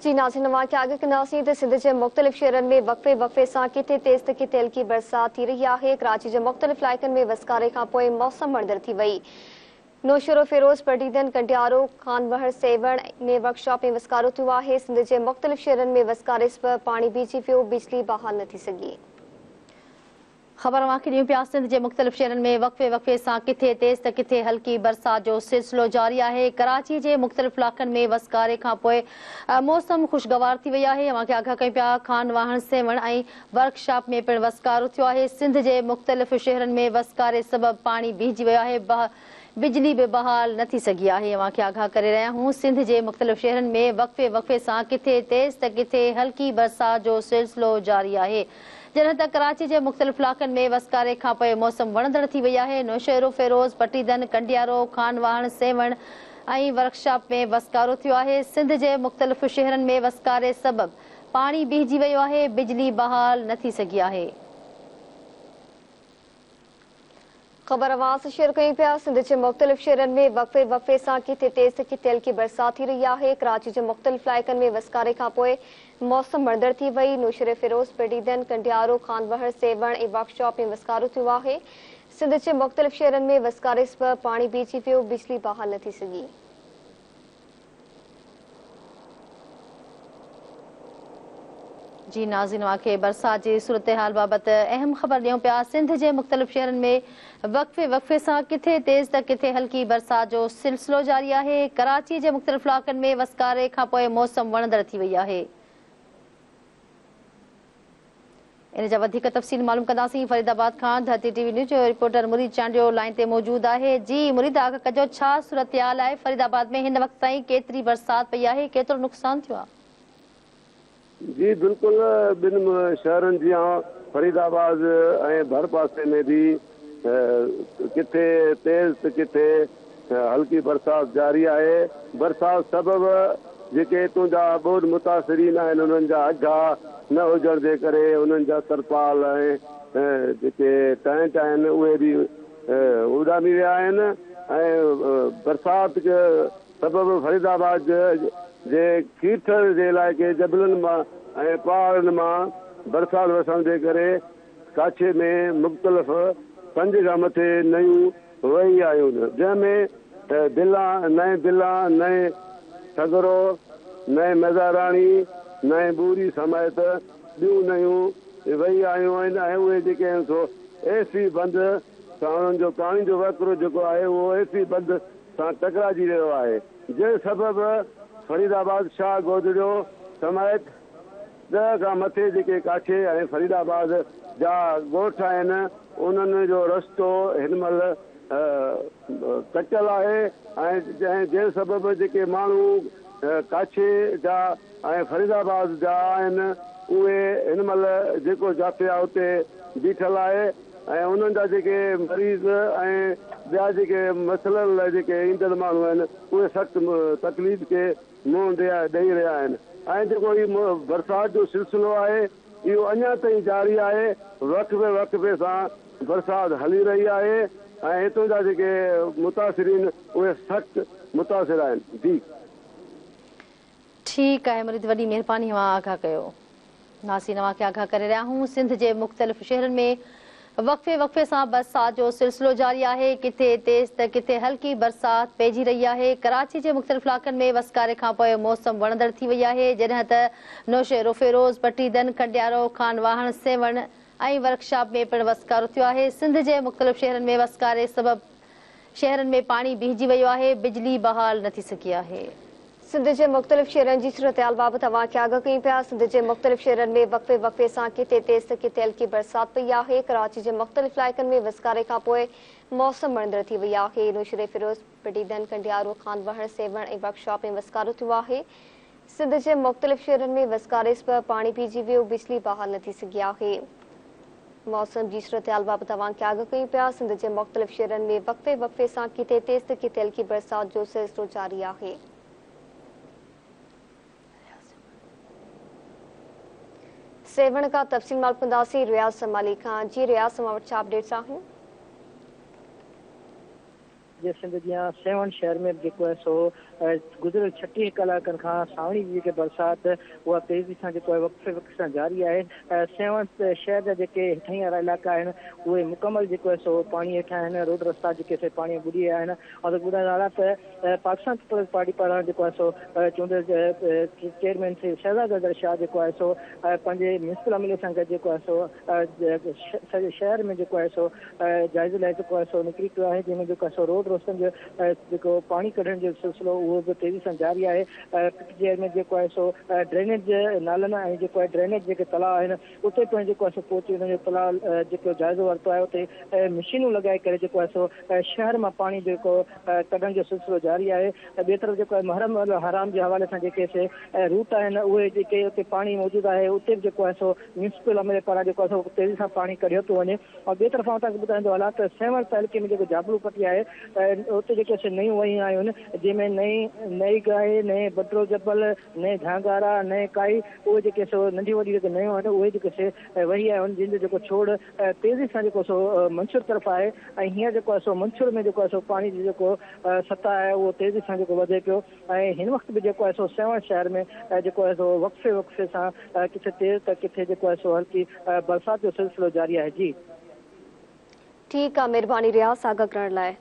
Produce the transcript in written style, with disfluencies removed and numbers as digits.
जी नाज़रीन, नवां के आगे कंदासीं त सिंध के मुख़्तलिफ़ शहरनि में वक़्फ़े वक़्फ़े सां किथे तेज़ त किथे हल्की बरसात थी रही आहे। कराची जे मुख़्तलिफ़ इलाइक़नि में वसकारे खां पोइ मौसम वणंदड़ थी वई। नौशरो फिरोज़ पटीदन कंडियारो खानवहर सेवण में वर्कशॉप में वसकारो थियो आहे। सिंध जे मुख़्तलिफ़ शहरनि में वसकारे सबबि पाणी बीहजी वियो, बिजली बहाल न थी सघी। ख़बर वाक़ई ॾियूं पिया। सिंध जे मुख़्तलिफ़ शहरनि में वक़्फ़े वक़्फ़े सां किथे तेज़ त किथे हल्की बरसात जो सिलसिलो जारी आहे। कराची जे मुख़्तलिफ़ इलाइक़नि में वसकारे खां पोइ मौसम ख़ुशगवार थी वई आहे। अवां खे आगाह कयूं पिया खान वाहण सेवण ऐं वर्कशॉप में पिणु वसकारो थियो आहे। सिंध जे मुख़्तलिफ़ शहरनि में वसकारे सबबि पाणी बीहजी वियो आहे। बिजली बि बहाल न थी सघी आहे। अवां खे आगाह करे रहिया आहियूं। सिंध जे मुख़्तलिफ़ शहरनि में वक़्फ़े वक़्फ़े सां किथे तेज़ त किथे हल्की बरसात जो सिलसिलो जारी आहे। जॾहिं त कराची जे मुख़्तलिफ़ इलाइक़नि में वसकारे खां पोइ मौसम वणंदड़ थी वई आहे। नौशहरो फिरोज़ पटीदन कंडियारो खान वाहण सेवण ऐं वर्कशॉप में वसकारो थियो आहे। सिंध जे मुख़्तलिफ़ शहरनि में वसकारे सबबि पाणी बीहजी वियो आहे। बिजली बहाल न थी सघी आहे। ख़बर आवाज़ शेयर कयूं पिया। सिंध जे मुख़्तलिफ़ शहरनि में वक़्फ़े वक़्फ़े सां किथे तेज़ त किथे हल्की बरसात थी रही आहे। कराची जे मुख़्तलिफ़ इलाइक़नि में वसकारे खां पोइ मौसम वणंदड़ थी वई। नौशरे फिरोज़ पटीदन कंडियारो खानवहर सेवण ऐं वर्कशॉप में वसकारो थियो आहे। सिंध जे मुख़्तलिफ़ शहरनि में वसकारे सबबि पाणी बीहजी वियो, बिजली बहाल न थी सघी। जी नाज़रीन, वाक़ई बरसात जी सूरत हाल बाबति अहम ख़बर ॾियूं पिया। सिंध जे मुख़्तलिफ़ शहरनि में वक़्फ़े वक़्फ़े सां किथे तेज़ त किथे हल्की बरसात जो सिलसिलो जारी आहे। कराची जे मुख़्तलिफ़ इलाइक़नि में वसकारे खां पोइ मौसम वणंदड़ थी वई आहे। इन जा वधीक तफ़सील मालूम कंदासीं फरीदाबाद खां। धरती टीवी न्यूज़ जो रिपोर्टर मुरीद चांडियो लाइन ते मौजूद आहे। जी मुरीद, आगाह कजो छा सूरत हाल आहे? फरीदाबाद में हिन वक़्त ताईं केतिरी बरसात पई आहे, केतिरो नुक़सान थियो आहे? जी बिल्कुल, बिन शहरनि जीअं फरीदाबाद ऐं भर पासे में भी किथे तेज़ त किथे हल्की बरसात जारी आहे। बरसात सबबि जेके हितों जा ॿोॾ मुतासिरीन आहिनि उन्हनि जा अघा न हुजण जे करे उन्हनि जा तरपाल ऐं जेके टेंट आहिनि उहे बि उॾामी विया आहिनि। ऐं बरसात सबबि फरीदाबाद जे कीथर जे इलाइक़े जबलनि मां ऐं पहाड़नि मां बरसात वसण जे करे काछे में मुख़्तलिफ़ 5 खां मथे नयूं वही आयूं आहिनि, जंहिंमें दिला नए सगरो नए मेज़ाराणी नए बूरी समेत ॿियूं नयूं वही आयूं आहिनि। ऐं उहे जेके आहिनि सो एसी बंदि सां उन्हनि जो पाणी जो वकिरो जेको आहे उहो एसी बंदि सां टकराइजी वियो आहे, जंहिं सबबि फरीदाबाद शाह गोदड़ियो समेत 10 खां मथे जेके काछे ऐं फरीदाबाद जा ॻोठ आहिनि उन्हनि जो रस्तो हिन महिल कटियल आहे। ऐं जंहिं सबबि जेके माण्हू काछे जा ऐं फरीदाबाद जा आहिनि उहे हिन महिल जेको जाते आहे उते बीठल आहे। ऐं उन्हनि जा जेके मरीज़ ऐं ॿिया जेके मसइलनि लाइ जेके ईंदड़ माण्हू आहिनि उहे सख़्तु तकलीफ़ खे मुंहुं ॾेई रहिया आहिनि। ऐं जेको इहो बरसाति जो सिलसिलो आहे इहो अञा ताईं जारी आहे। वक़्फ़े वक़्फ़े सां बरसाति हली रही आहे ऐं हितां जा जेके मुतासिरीन उहे सख़्तु मुतासिर आहिनि। जी ठीकु आहे मुरीद, वॾी महिरबानी, आगाह कयो। नासी नवां खे आगाह करे रहिया आहियूं। सिंध जे मुख़्तलिफ़ शहरनि में वक़्फ़े वक़्फ़े सां बरसात जो सिलसिलो जारी आहे। किथे तेज़ त किथे हल्की बरसात पइजी रही आहे। कराची जे मुख़्तलिफ़ इलाइक़नि में वसकारे खां पोइ मौसम वणंदड़ थी वई आहे। जॾहिं त नौशहरो फिरोज़ पटीदन कंडियारो खान वाहण सेवण ऐं वर्कशॉप में पिणु वसकारो थियो आहे। सिंध जे मुख़्तलिफ़ शहरनि में वसकारे सबबि शहरनि में पाणी बीहजी वियो आहे। बिजली बहाल न थी सघी आहे। सिंध जे मुख़्तलिफ़ शहरनि जी सूरत हाल बाबति तव्हां खे आगाह कयूं पिया। सिंध जे मुख़्तलिफ़ शहरनि में वक़्फ़े वक़्फ़े सां किथे तेज़ त किथे हल्की बरसात पई आहे। कराची जे मुख़्तलिफ़ इलाइक़नि में वसकारे खां पोइ मौसम वणंदड़ थी वई आहे। नौशरे फिरोज़ पटीदन कंडियारो खान वहण सेवण ऐं वर्कशॉप में वसकारो थियो आहे। सिंध जे मुख़्तलिफ़ शहरनि में वसकारे सबबि पाणी बीहजी वियो, बिजली बहाल न थी सघी आहे। मौसम जी सूरत हाल बाबति तव्हां खे आगाह कयूं पिया। सिंध जे मुख़्तलिफ़ शहरनि में वक़्फ़े वक़्फ़े सां किथे तेज़ त किथे हल्की बरसात जो सिलसिलो जारी आहे। सेवण का तफ़सील मालूम कंदासीं रियाज़ समाली खां। जी रियाज़, तव्हां वटि छा अपडेट्स आहिनि? जे सिंध जी सेवन शहर में जेको आहे सो गुज़िरियल 36 कलाकनि खां सावणी जी जेके बरसाति उहा तेज़ी सां जेको आहे वक़्फ़े वक़्फ़े सां जारी आहे। सेवन शहर जा जेके हेठां वारा इलाइक़ा आहिनि उहे मुकमल जेको आहे सो पाणी हेठां आहिनि, रोड रस्ता जेके से पाणी बुॾी विया आहिनि। और ॿुधाइण वारा त पाकिस्तान पीपल्स पार्टी पारां जेको आहे सो चूंडियल चेयरमैन श्री शहज़ाद अज़हर शाह जेको आहे सो पंहिंजे म्यूनिसिपल अमले सां गॾु जेको आहे सो सॼे शहर में जेको आहे सो जाइज़े लाइ जेको आहे सो निकिरी पियो आहे, जंहिंमें जेको आहे सो रोड रस्तनि जो जेको पाणी कढण जो सिलसिलो उहो बि तेज़ी सां जारी आहे। शहर में जेको आहे सो ड्रेनेज नालनि ऐं जेको आहे ड्रेनेज जेके तलाउ आहिनि उते पिणु जेको आहे सो पहुची हुनजो तलाउ जेको जाइज़ो वरितो आहे। उते मशीनूं लॻाए करे जेको आहे सो शहर मां पाणी जेको कढण जो सिलसिलो जारी आहे। ॿिए तरफ़ जेको आहे महरम हराम जे हवाले सां जेके से रूट आहिनि उहे जेके उते पाणी मौजूदु आहे उते बि जेको आहे सो म्यूनिसिपल अमले पारां जेको आहे सो तेज़ी सां पाणी कढियो थो वञे। और ॿिए तरफ़ां तव्हांखे ॿुधाईंदो हलां त सेवन तालुके में जेको जाबलू पट्टी आहे उते जेके से नयूं वयूं आहियूं आहिनि, जंहिंमें नई गाए, नए बटरो जबल, नए झांगारा, नए काई उहे जेके सो नंढी वॾी जेके नयूं आहिनि उहे जेके से वही आहियूं आहिनि, जिन जो जेको छोड़ तेज़ी सां जेको सो मंसूर तरफ़ आहे। ऐं हींअर जेको आहे सो मंसूर में जेको आहे सो पाणी जी जेको सतह आहे उहो तेज़ी सां जेको वधे पियो। ऐं हिन वक़्तु बि जेको आहे सो सेवन शहर में जेको आहे सो वक़्फ़े वक़्फ़े सां किथे तेज़ त किथे जेको आहे सो हल्की बरसाति जो सिलसिलो जारी आहे। जी ठीकु आहे, महिरबानी रियाज़ साॻा करण लाइ।